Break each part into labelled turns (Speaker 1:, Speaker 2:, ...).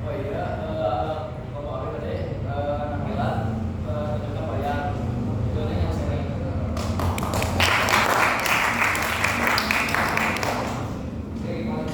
Speaker 1: Oh iya, kalau apa tadi? Nampilan, tunjukkan bayar. Itu yang sering. Oke, gimana?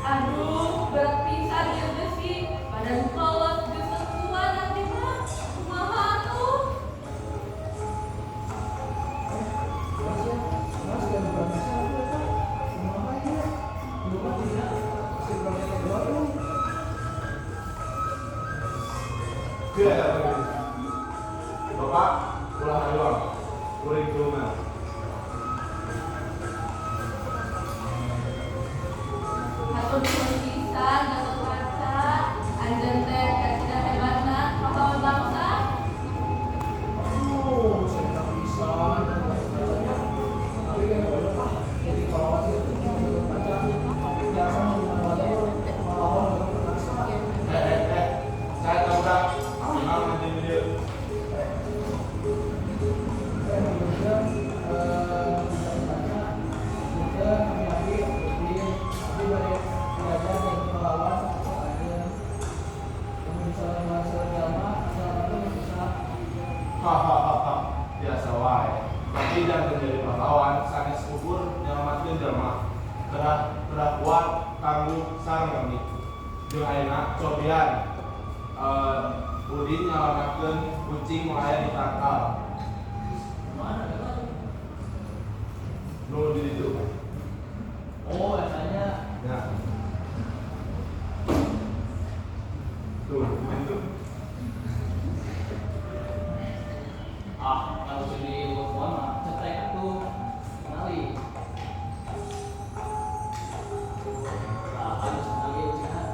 Speaker 2: Aduh, berat pisan ya udah sih. Badan kolot bisa tua nanti mah. Kumaha tuh?
Speaker 3: Bapak pulang doang, pulang ke rumah.
Speaker 2: Atau bisa pisan, atau kaca. Anjen teh kasih hebatna, pahlawan bangsa.
Speaker 3: Saya tahu dah, gimana nanti dia. Hahaha, biasa wae. Tapi jangan menjadi pahlawan, sanes kubur nyelamatkeun jelema. Kerah kuat kanggo sareng kami. Jeung ayeuna cobian Udin nyelamatkeun kucing nu aya di tangkal. Nu di ditu.
Speaker 1: Oh, rasanya
Speaker 3: Ya. Tuh, itu.
Speaker 1: kalau sudah telepon mah cetek atuh. Kenali. Harus sekali ujian.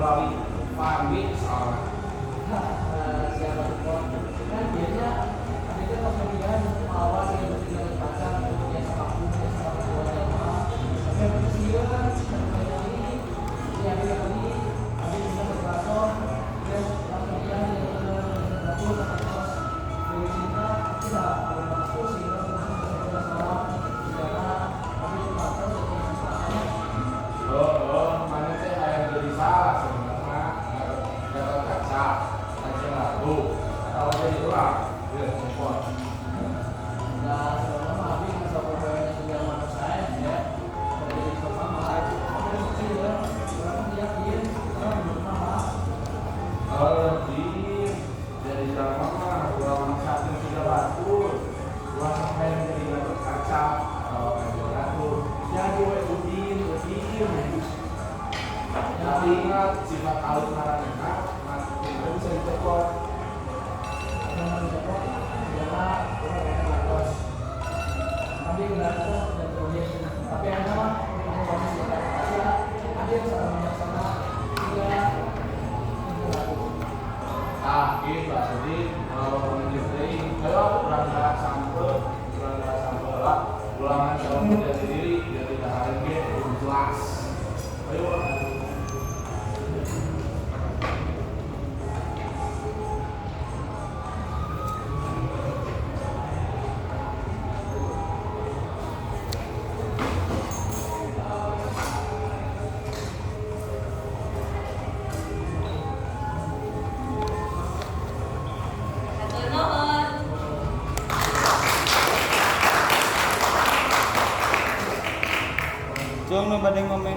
Speaker 3: Februari Fandi soalnya.
Speaker 1: Siapa support kan biasanya kita pas pemilihan awal yang bertiga pasang ya sama aku ya sama keluarga jamaah tapi habis itu kan ini yang kita beli habis kita berpasang terus pas pemilihan yang berlaku sama terus dari cinta kita masuk sehingga kita sama karena habis pasang
Speaker 3: Mana teh ayam jadi salah sebenarnya Gatot Kaca, kaca lagu, atau jadi ulang, ya support.
Speaker 1: Nah, selama habis masa pembayarannya sudah masuk saya, ya, dari pertama, tapi mesti ya, orang yakin, orang belum paham.
Speaker 3: Dari drama mah, ulang satu sudah batur, ulang sampai yang jadi Gatot Kaca, atau kaca lagu, jadi udin. Tapi ingat sifat alus maranena, itu bisa dicopot.
Speaker 1: Yang dicopot, karena orang yang ngatos. Tapi kenapa dan proyek, tapi yang sama, ini proses yang ada, ada yang sangat bijaksana, juga
Speaker 3: Gitu jadi menjadi kalau berangkat sampai lah, ulangan calon dari diri dari daharan jelas. Ayo.
Speaker 2: Hatur nuhun.
Speaker 4: Cung nu bade ngomong